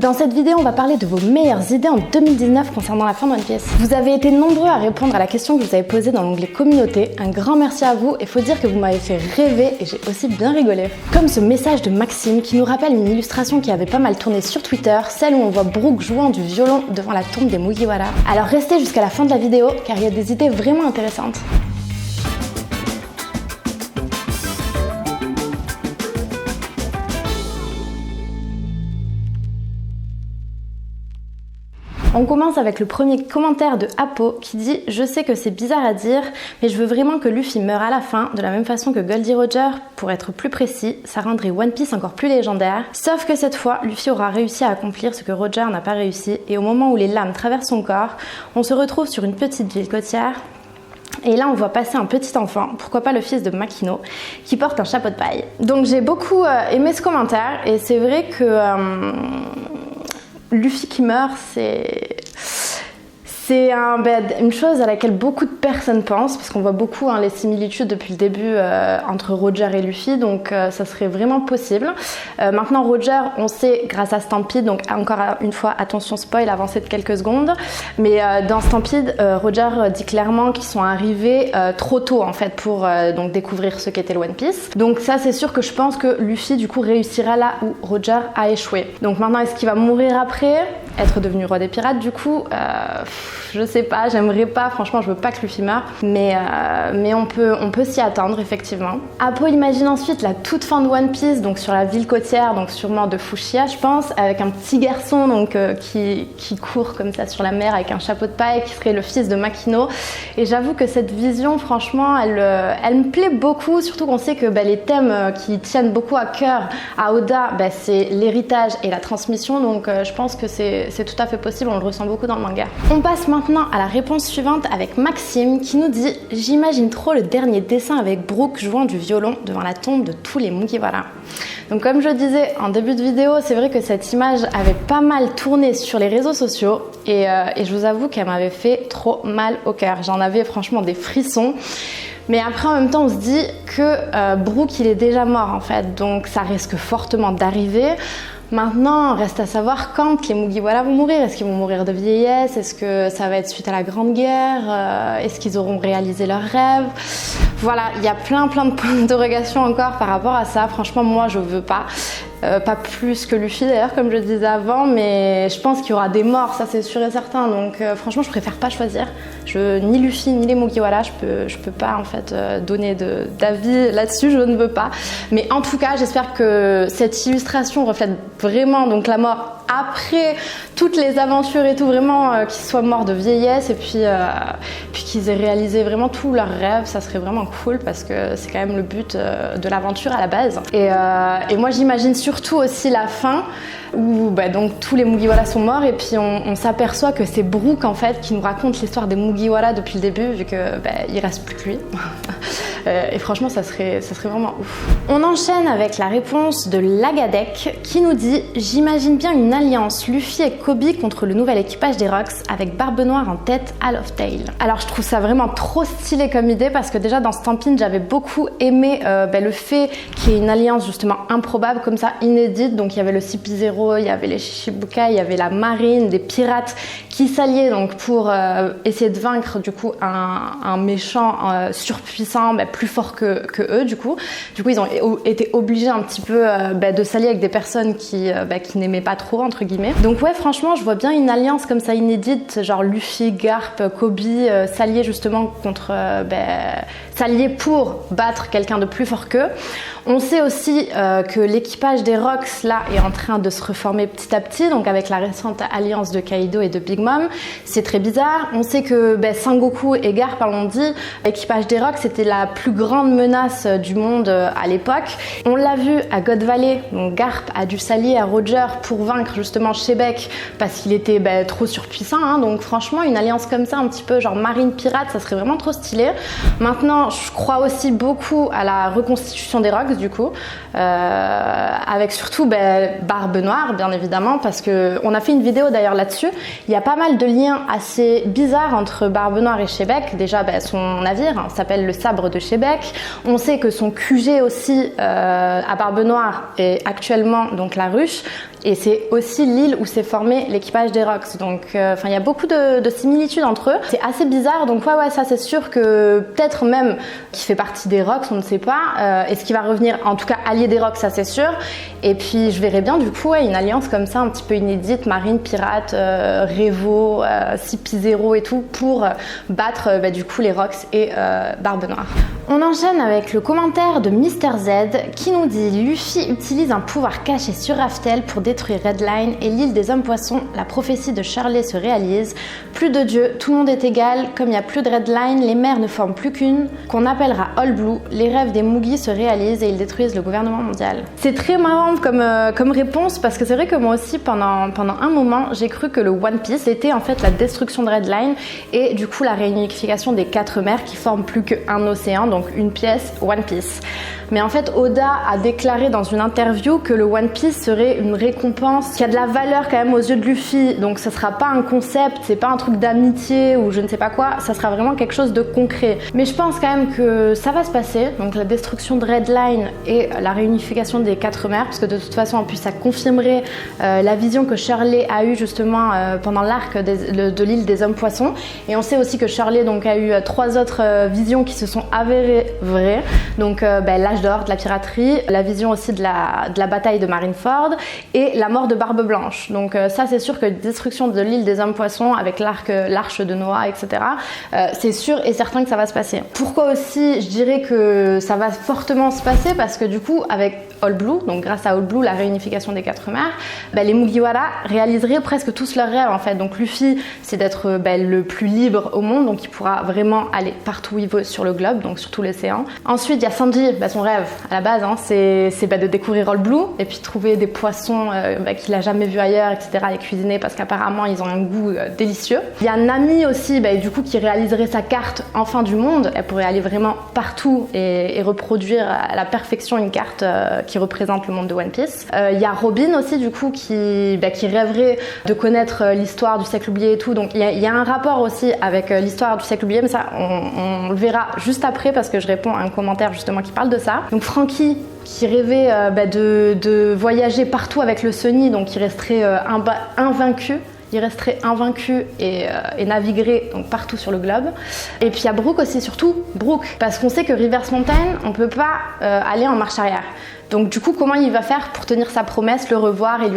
Dans cette vidéo, on va parler de vos meilleures idées en 2019 concernant la fin de One Piece. Vous avez été nombreux à répondre à la question que vous avez posée dans l'onglet communauté. Un grand merci à vous et faut dire que vous m'avez fait rêver et j'ai aussi bien rigolé. Comme ce message de Maxime qui nous rappelle une illustration qui avait pas mal tourné sur Twitter, celle où on voit Brook jouant du violon devant la tombe des Mugiwara. Alors restez jusqu'à la fin de la vidéo car il y a des idées vraiment intéressantes. On commence avec le premier commentaire de Apo qui dit « Je sais que c'est bizarre à dire, mais je veux vraiment que Luffy meure à la fin, de la même façon que Goldie Roger. Pour être plus précis, ça rendrait One Piece encore plus légendaire. Sauf que cette fois, Luffy aura réussi à accomplir ce que Roger n'a pas réussi, et au moment où les lames traversent son corps, on se retrouve sur une petite ville côtière. Et là, on voit passer un petit enfant, pourquoi pas le fils de Makino, qui porte un chapeau de paille. » Donc j'ai beaucoup aimé ce commentaire, et c'est vrai que... Luffy qui meurt, c'est une chose à laquelle beaucoup de personnes pensent, parce qu'on voit beaucoup les similitudes depuis le début entre Roger et Luffy, donc ça serait vraiment possible. Maintenant Roger, on sait grâce à Stampede, donc encore une fois, attention spoil, avancé de quelques secondes, mais dans Stampede, Roger dit clairement qu'ils sont arrivés trop tôt en fait pour donc découvrir ce qu'était le One Piece. Donc ça c'est sûr que je pense que Luffy du coup réussira là où Roger a échoué. Donc maintenant est-ce qu'il va mourir après, être devenu roi des pirates du coup je sais pas, j'aimerais pas, franchement je veux pas que Luffy meure, mais on peut s'y attendre effectivement. Apo imagine ensuite la toute fin de One Piece, donc sur la ville côtière, donc sûrement de Fushia je pense, avec un petit garçon donc qui court comme ça sur la mer avec un chapeau de paille, qui serait le fils de Makino. Et j'avoue que cette vision franchement elle me plaît beaucoup, surtout qu'on sait que les thèmes qui tiennent beaucoup à cœur à Oda, c'est l'héritage et la transmission, donc je pense que c'est tout à fait possible, on le ressent beaucoup dans le manga. On passe maintenant à la réponse suivante avec Maxime qui nous dit « J'imagine trop le dernier dessin avec Brook jouant du violon devant la tombe de tous les Mugiwara ». Donc comme je disais en début de vidéo, c'est vrai que cette image avait pas mal tourné sur les réseaux sociaux et je vous avoue qu'elle m'avait fait trop mal au cœur. J'en avais franchement des frissons. Mais après, en même temps, on se dit que Brook, il est déjà mort en fait, donc ça risque fortement d'arriver. Maintenant, reste à savoir quand les Mugiwara vont mourir. Est-ce qu'ils vont mourir de vieillesse? Est-ce que ça va être suite à la Grande Guerre? Est-ce qu'ils auront réalisé leurs rêves? Voilà, il y a plein de points d'interrogation encore par rapport à ça. Franchement, moi, je veux pas. Pas plus que Luffy d'ailleurs, comme je disais avant, mais je pense qu'il y aura des morts, ça c'est sûr et certain. Donc franchement, je préfère pas choisir. Ni Luffy ni les Mugiwara, je peux pas en fait donner d'avis là-dessus, je ne veux pas. Mais en tout cas, j'espère que cette illustration reflète vraiment donc la mort après toutes les aventures et tout, vraiment qu'ils soient morts de vieillesse et puis qu'ils aient réalisé vraiment tous leurs rêves. Ça serait vraiment cool parce que c'est quand même le but de l'aventure à la base. Et moi j'imagine surtout aussi la fin où donc tous les Mugiwara sont morts et puis on s'aperçoit que c'est Brook en fait qui nous raconte l'histoire des Mugiwara depuis le début, vu que il reste plus que lui. Et franchement ça serait vraiment ouf. On enchaîne avec la réponse de Lagadec qui nous dit « J'imagine bien une alliance Luffy et Kobe contre le nouvel équipage des Rocks avec Barbe Noire en tête à Love Tale ». Alors je trouve ça vraiment trop stylé comme idée parce que déjà dans Stampede j'avais beaucoup aimé le fait qu'il y ait une alliance justement improbable comme ça, inédite. Donc il y avait le CP0, il y avait les Shichibukai, il y avait la marine, des pirates qui s'alliaient donc pour essayer de vaincre du coup un méchant surpuissant, plus fort que eux du coup. Du coup ils ont été obligés un petit peu de s'allier avec des personnes qui n'aimaient pas trop entre guillemets. Donc ouais franchement je vois bien une alliance comme ça inédite, genre Luffy, Garp, Kobe s'allier justement contre s'allier pour battre quelqu'un de plus fort qu'eux. On sait aussi que l'équipage des Rocks là est en train de se reformer petit à petit, donc avec la récente alliance de Kaido et de Big Mom. C'est très bizarre. On sait que Sangoku et Garp, on dit, l'équipage des Rocks c'était la plus grande menace du monde à l'époque. On l'a vu à God Valley, donc Garp a dû s'allier à Roger pour vaincre justement Shebeck parce qu'il était trop surpuissant. Donc franchement une alliance comme ça, un petit peu genre marine pirate, ça serait vraiment trop stylé. Maintenant je crois aussi beaucoup à la reconstitution des Rocks du coup, avec surtout Barbe Noire bien évidemment, parce que on a fait une vidéo d'ailleurs là-dessus. Il y a pas mal de liens assez bizarres entre Barbe Noire et Shebeck. Déjà son navire s'appelle le Sabre de Shebeck. On sait que son QG aussi à Barbe Noire est actuellement donc la Ruche. Et c'est aussi l'île où s'est formé l'équipage des Rox. Donc il y a beaucoup de similitudes entre eux. C'est assez bizarre, donc ouais, ça c'est sûr que peut-être même qu'il fait partie des Rox, on ne sait pas. Est-ce qu'il va revenir, en tout cas allié des Rox, ça c'est sûr. Et puis je verrais bien du coup une alliance comme ça, un petit peu inédite, marine, pirate, Revo, CP0 et tout, pour battre du coup les Rox et Barbe Noire. On enchaîne avec le commentaire de Mister Z qui nous dit « Luffy utilise un pouvoir caché sur Raftel pour détruire Redline et l'île des hommes poissons. La prophétie de Shirley se réalise. Plus de dieu, tout le monde est égal. Comme il n'y a plus de Redline, les mers ne forment plus qu'une. Qu'on appellera All Blue. Les rêves des Moogies se réalisent et ils détruisent le gouvernement mondial. » C'est très marrant comme réponse parce que c'est vrai que moi aussi pendant un moment j'ai cru que le One Piece était en fait la destruction de Redline et du coup la réunification des 4 mers qui forment plus qu'un océan, donc une pièce One Piece. Mais en fait, Oda a déclaré dans une interview que le One Piece serait une récompense qui a de la valeur quand même aux yeux de Luffy. Donc ça sera pas un concept, c'est pas un truc d'amitié ou je ne sais pas quoi, ça sera vraiment quelque chose de concret. Mais je pense quand même que ça va se passer, donc la destruction de Redline et la réunification des 4 mers, parce que de toute façon en plus ça confirmerait la vision que Shirley a eue justement pendant l'arc de l'île des hommes poissons. Et on sait aussi que Shirley donc a eu 3 autres visions qui se sont avérées vraies. Donc l'âge d'or de la piraterie, la vision aussi de la bataille de Marineford et la mort de Barbe Blanche. Donc ça c'est sûr que destruction de l'île des hommes poissons avec l'arche de Noah, etc. C'est sûr et certain que ça va se passer. Pourquoi aussi je dirais que ça va fortement se passer? Parce que du coup avec All Blue, donc grâce à All Blue, la réunification des 4 mers, les Mugiwara réaliseraient presque tous leurs rêves en fait. Donc Luffy c'est d'être le plus libre au monde, donc il pourra vraiment aller partout où il veut sur le globe, donc sur tout l'océan. Ensuite il y a Sanji, son rêve à la base c'est de découvrir All Blue et puis trouver des poissons qu'il a jamais vu ailleurs, etc. et cuisiner parce qu'apparemment ils ont un goût délicieux. Il y a Nami aussi du coup qui réaliserait sa carte enfin du monde. Elle pourrait aller vraiment partout et reproduire à la perfection une carte qui représente le monde de One Piece. Il y a Robin aussi du coup qui rêverait de connaître l'histoire du siècle oublié et tout. Donc il y a un rapport aussi avec l'histoire du siècle oublié, mais ça on le verra juste après parce que je réponds à un commentaire justement qui parle de ça. Donc Franky qui rêvait de voyager partout avec le Sunny, donc il resterait invaincu. Il resterait invaincu et naviguerait donc partout sur le globe. Et puis il y a Brook aussi, surtout Brook, parce qu'on sait que Reverse Mountain, on peut pas aller en marche arrière. Donc du coup, comment il va faire pour tenir sa promesse, le revoir et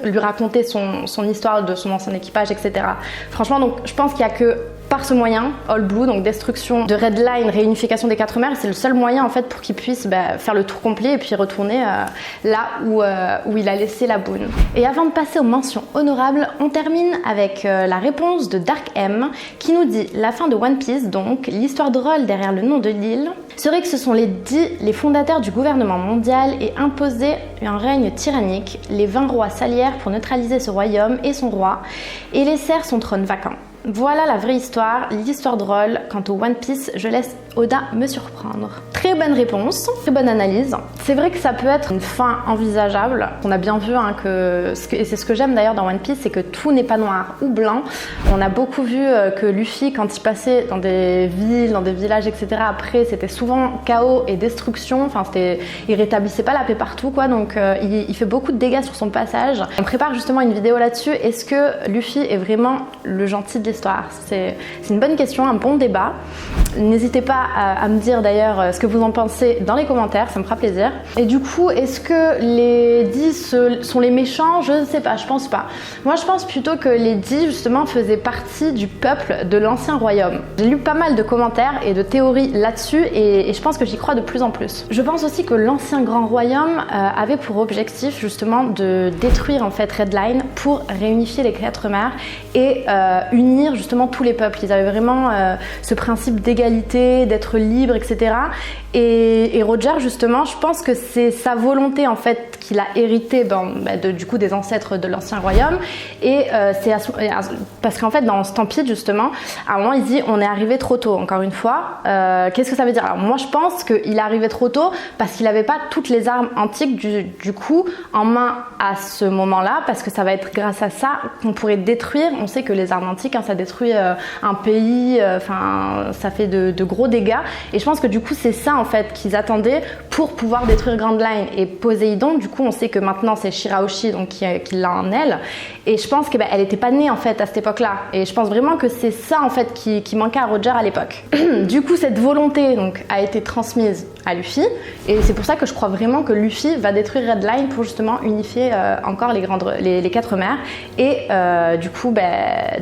lui raconter son histoire de son ancien équipage, etc. Franchement, donc je pense qu'il y a que par ce moyen, All Blue, donc destruction de Redline, réunification des 4 mers, c'est le seul moyen en fait pour qu'il puisse faire le tour complet et puis retourner là où il a laissé la boune. Et avant de passer aux mentions honorables, on termine avec la réponse de Dark M qui nous dit la fin de One Piece, donc l'histoire drôle derrière le nom de l'île, serait que ce sont les fondateurs du gouvernement mondial et imposaient un règne tyrannique. Les 20 rois s'allièrent pour neutraliser ce royaume et son roi et laissèrent son trône vacant. Voilà la vraie histoire, l'histoire drôle. Quant au One Piece, je laisse Oda me surprendre. Très bonne réponse, très bonne analyse. C'est vrai que ça peut être une fin envisageable. On a bien vu et c'est ce que j'aime d'ailleurs dans One Piece, c'est que tout n'est pas noir ou blanc. On a beaucoup vu que Luffy, quand il passait dans des villes, dans des villages, etc., après c'était souvent chaos et destruction. Enfin, il rétablissait pas la paix partout, quoi. Donc il fait beaucoup de dégâts sur son passage. On prépare justement une vidéo là-dessus. Est-ce que Luffy est vraiment le gentil de l'histoire? C'est une bonne question, un bon débat. N'hésitez pas à me dire d'ailleurs ce que vous en pensez dans les commentaires, ça me fera plaisir. Et du coup, est-ce que les 10 sont les méchants? Je ne sais pas, je pense pas. Moi, je pense plutôt que les 10 justement faisaient partie du peuple de l'ancien royaume. J'ai lu pas mal de commentaires et de théories là-dessus et je pense que j'y crois de plus en plus. Je pense aussi que l'ancien grand royaume avait pour objectif justement de détruire en fait Redline pour réunifier les 4 mers et unir justement tous les peuples. Ils avaient vraiment ce principe d'égalité, d'être libre, etc. Et Roger, justement, je pense que c'est sa volonté en fait qu'il a hérité du coup des ancêtres de l'ancien royaume. Et parce qu'en fait dans Stampede justement, à un moment il dit on est arrivé trop tôt. Encore une fois, qu'est-ce que ça veut dire? Alors moi je pense qu'il est arrivé trop tôt parce qu'il n'avait pas toutes les armes antiques du coup en main à ce moment-là, parce que ça va être grâce à ça qu'on pourrait détruire. On sait que les armes antiques, ça détruit un pays, ça fait de gros dégâts. Et je pense que du coup c'est ça en fait qu'ils attendaient pour pouvoir détruire Grand Line et Poséidon. Du coup, on sait que maintenant c'est Shirahoshi donc qui l'a en elle. Et je pense qu'elle n'était pas née en fait à cette époque-là. Et je pense vraiment que c'est ça en fait qui manquait à Roger à l'époque. Du coup, cette volonté donc a été transmise à Luffy. Et c'est pour ça que je crois vraiment que Luffy va détruire Red Line pour justement unifier encore les 4 mers et du coup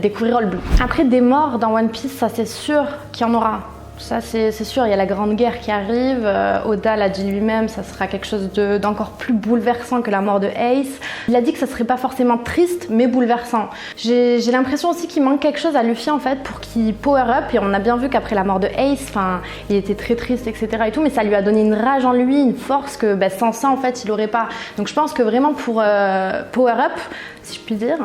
découvrir All Blue. Après des morts dans One Piece, ça c'est sûr qu'il y en aura. Ça c'est sûr, il y a la grande guerre qui arrive, Oda l'a dit lui-même, ça sera quelque chose d'encore plus bouleversant que la mort de Ace. Il a dit que ça serait pas forcément triste mais bouleversant. J'ai l'impression aussi qu'il manque quelque chose à Luffy en fait pour qu'il power up, et on a bien vu qu'après la mort de Ace, il était très triste etc et tout, mais ça lui a donné une rage en lui, une force que sans ça en fait il aurait pas. Donc je pense que vraiment pour power up, si je puis dire,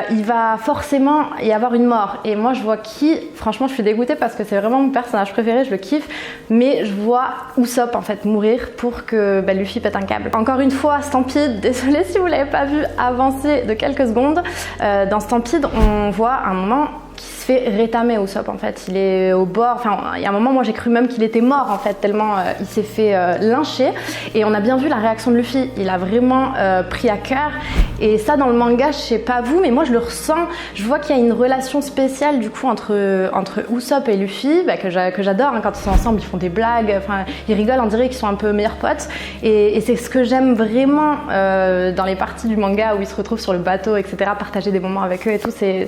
il va forcément y avoir une mort. Et moi je vois qui, franchement je suis dégoûtée parce que c'est vraiment mon personnage préféré, je le kiffe, mais je vois Usopp en fait mourir pour que Luffy pète un câble. Encore une fois, Stampede, désolée si vous l'avez pas vu avancer de quelques secondes, dans Stampede on voit un moment qui se fait rétamer Usopp en fait, il est au bord, il y a un moment moi j'ai cru même qu'il était mort en fait tellement il s'est fait lyncher, et on a bien vu la réaction de Luffy, il a vraiment pris à cœur, et ça dans le manga je sais pas vous mais moi je le ressens, je vois qu'il y a une relation spéciale du coup entre Usopp et Luffy que j'adore, quand ils sont ensemble ils font des blagues, ils rigolent, on dirait qu'ils sont un peu meilleurs potes, et c'est ce que j'aime vraiment dans les parties du manga où ils se retrouvent sur le bateau etc, partager des moments avec eux et tout, c'est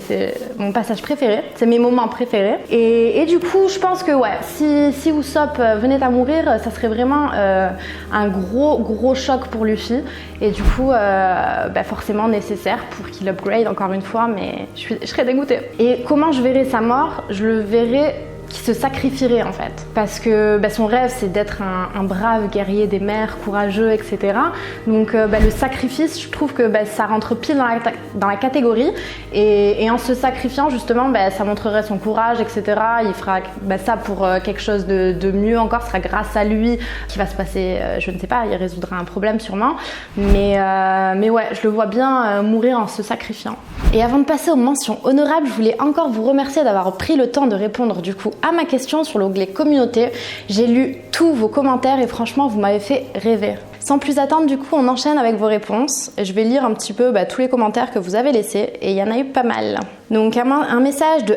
mon passage préféré. C'est mes moments préférés. Et du coup, je pense que si Usopp venait à mourir, ça serait vraiment un gros choc pour Luffy. Et du coup, forcément nécessaire pour qu'il upgrade encore une fois, mais je serais dégoûtée. Et comment je verrais sa mort? Je le verrais qui se sacrifierait en fait, parce que son rêve c'est d'être un brave guerrier des mers, courageux etc, donc le sacrifice, je trouve que ça rentre pile dans la catégorie, et en se sacrifiant justement ça montrerait son courage etc, il fera ça pour quelque chose de mieux encore, ce sera grâce à lui qu'il va se passer, je ne sais pas, il résoudra un problème sûrement, mais ouais, je le vois bien mourir en se sacrifiant. Et avant de passer aux mentions honorables, je voulais encore vous remercier d'avoir pris le temps de répondre du coup à ma question sur l'onglet communauté. J'ai lu tous vos commentaires et franchement vous m'avez fait rêver. Sans plus attendre, du coup on enchaîne avec vos réponses. Je vais lire un petit peu tous les commentaires que vous avez laissés, et il y en a eu pas mal. Donc un message de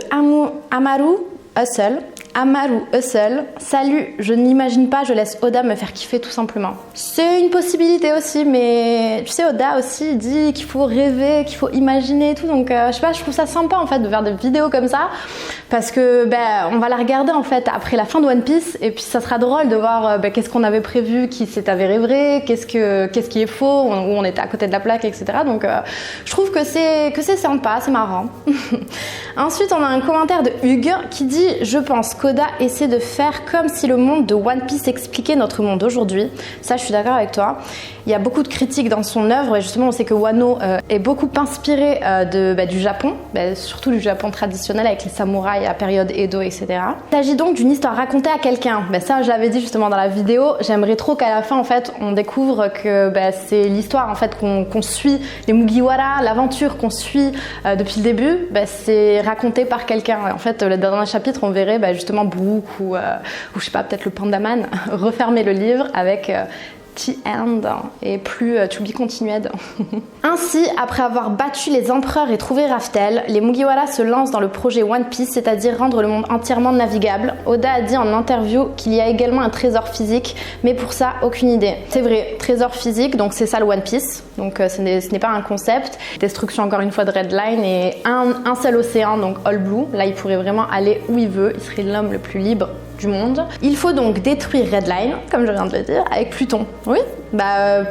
Amaru Hustle. Amaru Hustle, salut, je n'imagine pas, je laisse Oda me faire kiffer tout simplement. C'est une possibilité aussi, mais tu sais, Oda aussi dit qu'il faut rêver, qu'il faut imaginer et tout, donc je sais pas, je trouve ça sympa en fait de faire des vidéos comme ça, parce que on va la regarder en fait après la fin de One Piece, et puis ça sera drôle de voir qu'est-ce qu'on avait prévu qui s'est avéré vrai, qu'est-ce qui est faux, où on était à côté de la plaque, etc. Donc je trouve que c'est sympa, c'est marrant. Ensuite, on a un commentaire de Hugues qui dit « Je pense qu'Oda essaie de faire comme si le monde de One Piece expliquait notre monde aujourd'hui. » Ça, je suis d'accord avec toi. Il y a beaucoup de critiques dans son œuvre, et justement, on sait que Wano est beaucoup inspiré du Japon, surtout du Japon traditionnel avec les samouraïs à période Edo, etc. Il s'agit donc d'une histoire racontée à quelqu'un. Ça, je l'avais dit justement dans la vidéo. J'aimerais trop qu'à la fin, en fait, on découvre que c'est l'histoire en fait qu'on suit, les Mugiwara, l'aventure qu'on suit depuis le début, c'est raconté par quelqu'un. En fait, dans un chapitre, on verrait justement Brook ou je sais pas, peut-être le Pandaman refermer le livre avec The End et plus To Be Continued. Ainsi, après avoir battu les empereurs et trouvé Raftel, les Mugiwara se lancent dans le projet One Piece, c'est-à-dire rendre le monde entièrement navigable. Oda a dit en interview qu'il y a également un trésor physique, mais pour ça, aucune idée. C'est vrai, trésor physique, donc c'est ça le One Piece, donc ce n'est pas un concept. Destruction encore une fois de Red Line, et un seul océan, donc All Blue. Là, il pourrait vraiment aller où il veut, il serait l'homme le plus libre du monde. Il faut donc détruire Red Line, comme je viens de le dire, avec Pluton. Oui,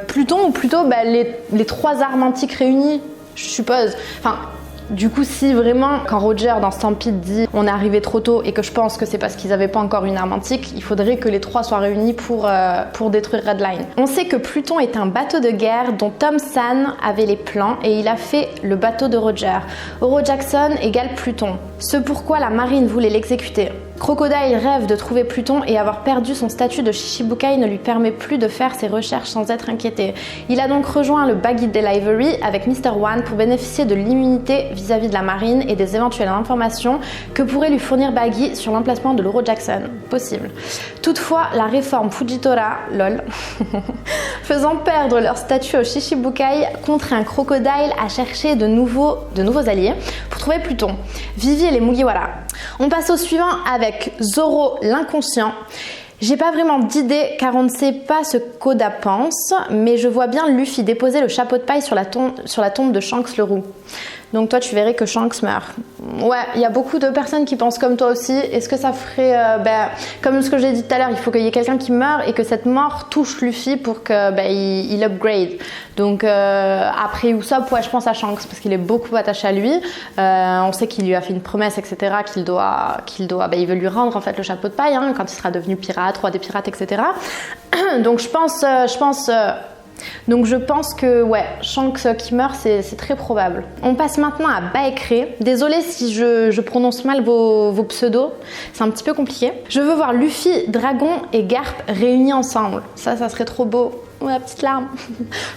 Pluton, ou plutôt les 3 armes antiques réunies, je suppose. Du coup, si vraiment, quand Roger dans Stampede dit on est arrivé trop tôt et que je pense que c'est parce qu'ils n'avaient pas encore une arme antique, il faudrait que les 3 soient réunis pour détruire Red Line. On sait que Pluton est un bateau de guerre dont Tom San avait les plans, et il a fait le bateau de Roger. Oro Jackson égale Pluton. Ce pourquoi la marine voulait l'exécuter. Crocodile rêve de trouver Pluton et avoir perdu son statut de Shichibukai ne lui permet plus de faire ses recherches sans être inquiété. Il a donc rejoint le Baggy Delivery avec Mr. One pour bénéficier de l'immunité vis-à-vis de la marine et des éventuelles informations que pourrait lui fournir Baggy sur l'emplacement de l'Euro Jackson. Possible. Toutefois, la réforme Fujitora, lol, faisant perdre leur statut au Shichibukai, contraint Crocodile à chercher de nouveaux alliés pour trouver Pluton. Vivi et les Mugiwara. On passe au suivant avec Zoro l'inconscient. J'ai pas vraiment d'idée car on ne sait pas ce qu'Oda pense, mais je vois bien Luffy déposer le chapeau de paille sur la tombe de Shanks le roux. Donc toi tu verrais que Shanks meurt. Ouais, il y a beaucoup de personnes qui pensent comme toi aussi. Est-ce que ça ferait, comme ce que j'ai dit tout à l'heure, il faut qu'il y ait quelqu'un qui meurt et que cette mort touche Luffy pour que il upgrade. Donc après Usopp, ouais, je pense à Shanks parce qu'il est beaucoup attaché à lui. On sait qu'il lui a fait une promesse, etc. Il veut lui rendre en fait le chapeau de paille quand il sera devenu pirate, roi des pirates, etc. Donc je pense que ouais, Shanks qui meurt, c'est très probable. On passe maintenant à Baekre. Désolée si je prononce mal vos pseudos, c'est un petit peu compliqué. Je veux voir Luffy, Dragon et Garp réunis ensemble. Ça serait trop beau. Ouais, la petite larme.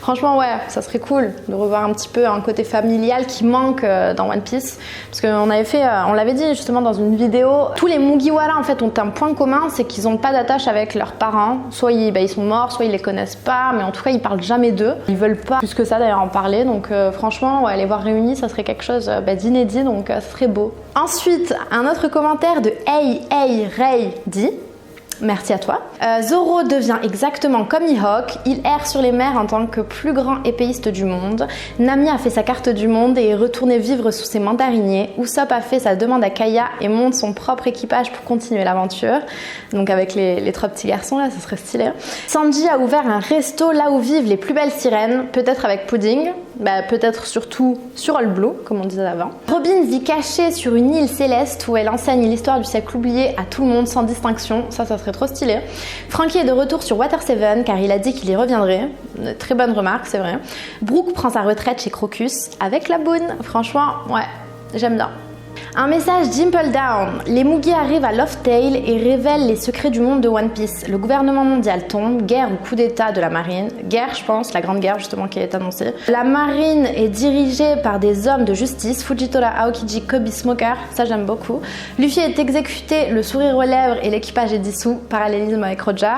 Franchement, ouais, ça serait cool de revoir un petit peu un côté familial qui manque dans One Piece. Parce qu'on l'avait dit justement dans une vidéo, tous les Mugiwara en fait ont un point commun, c'est qu'ils n'ont pas d'attache avec leurs parents. Soit ils sont morts, soit ils les connaissent pas, mais en tout cas ils parlent jamais d'eux. Ils veulent pas plus que ça d'ailleurs en parler. Donc franchement, ouais, les voir réunis, ça serait quelque chose d'inédit, donc ça serait beau. Ensuite, un autre commentaire de Hey Ray dit: merci à toi. Zoro devient exactement comme Mihawk. Il erre sur les mers en tant que plus grand épéiste du monde. Nami a fait sa carte du monde et est retourné vivre sous ses mandariniers. Usopp a fait sa demande à Kaya et monte son propre équipage pour continuer l'aventure. Donc avec les trois petits garçons là, ça serait stylé. Sanji a ouvert un resto là où vivent les plus belles sirènes, peut-être avec Pudding, peut-être surtout sur All Blue, comme on disait avant. Robin vit cachée sur une île céleste où elle enseigne l'histoire du siècle oublié à tout le monde sans distinction. Ça serait trop stylé. Frankie est de retour sur Water 7 car il a dit qu'il y reviendrait. Très bonne remarque, c'est vrai. Brooke prend sa retraite chez Crocus avec la boune. Franchement, ouais, j'aime bien. Un message d'Impel Down. Les Mugi arrivent à Lost Tale et révèlent les secrets du monde de One Piece. Le gouvernement mondial tombe, guerre ou coup d'état de la marine. Guerre, je pense, la grande guerre justement qui est annoncée. La marine est dirigée par des hommes de justice, Fujitora, Aokiji, Kobe, Smoker, ça j'aime beaucoup. Luffy est exécuté, le sourire aux lèvres et l'équipage est dissous. Parallélisme avec Roger.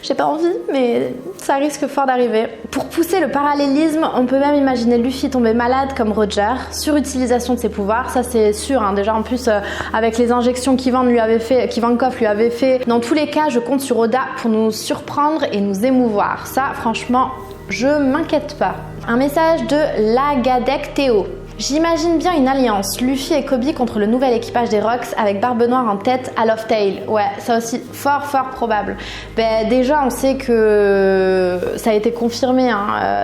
J'ai pas envie, mais ça risque fort d'arriver. Pour pousser le parallélisme, on peut même imaginer Luffy tomber malade comme Roger. Surutilisation de ses pouvoirs, ça c'est sûr. Déjà en plus avec les injections qu'Ivankov lui avait fait. Dans tous les cas, je compte sur Oda pour nous surprendre et nous émouvoir. Ça, franchement, je m'inquiète pas. Un message de Lagadec Théo. J'imagine bien une alliance, Luffy et Kobe contre le nouvel équipage des Rocks avec Barbe Noire en tête à Lost Tale. Ouais, ça aussi, fort probable. Déjà, on sait que ça a été confirmé,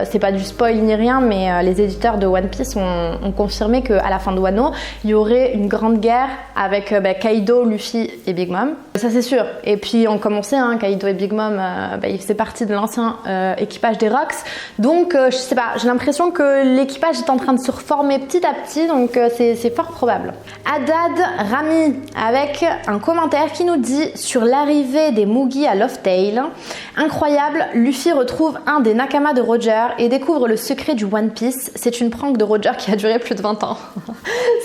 c'est pas du spoil ni rien, mais les éditeurs de One Piece ont confirmé qu'à la fin de Wano, il y aurait une grande guerre avec Kaido, Luffy et Big Mom. Ça c'est sûr. Et puis, comme on sait, Kaido et Big Mom, ils faisaient partie de l'ancien équipage des Rocks. Donc, je sais pas, j'ai l'impression que l'équipage est en train de se reformer petit à petit, donc c'est fort probable. Haddad Rami avec un commentaire qui nous dit sur l'arrivée des Mugi à Lost Tale. Incroyable, Luffy retrouve un des Nakama de Roger et découvre le secret du One Piece. C'est une prank de Roger qui a duré plus de 20 ans.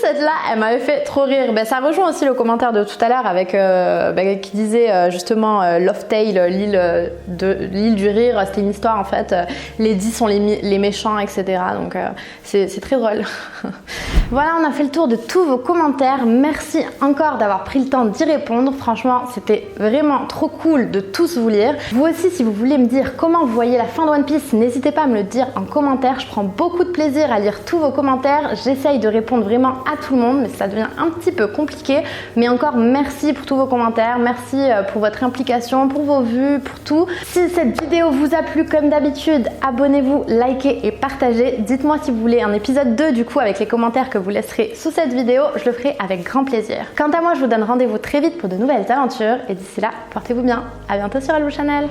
Celle-là, elle m'avait fait trop rire. Ça rejoint aussi le commentaire de tout à l'heure avec qui disait justement Lost Tale, l'île du rire. C'était une histoire en fait. Les 10 sont les méchants, etc. Donc c'est très drôle. Voilà, on a fait le tour de tous vos commentaires. Merci encore d'avoir pris le temps d'y répondre. Franchement, c'était vraiment trop cool de tous vous lire. Vous aussi, si vous voulez me dire comment vous voyez la fin de One Piece, n'hésitez pas à me le dire en commentaire. Je prends beaucoup de plaisir à lire tous vos commentaires. J'essaye de répondre vraiment à tout le monde, mais ça devient un petit peu compliqué. Mais encore, merci pour tous vos commentaires. Merci pour votre implication, pour vos vues, pour tout. Si cette vidéo vous a plu, comme d'habitude, abonnez-vous, likez et partagez. Dites-moi si vous voulez un épisode 2 du coup avec les commentaires que vous laisserez sous cette vidéo, je le ferai avec grand plaisir. Quant à moi, je vous donne rendez-vous très vite pour de nouvelles aventures et d'ici là, portez-vous bien. À bientôt sur All Blue Channel.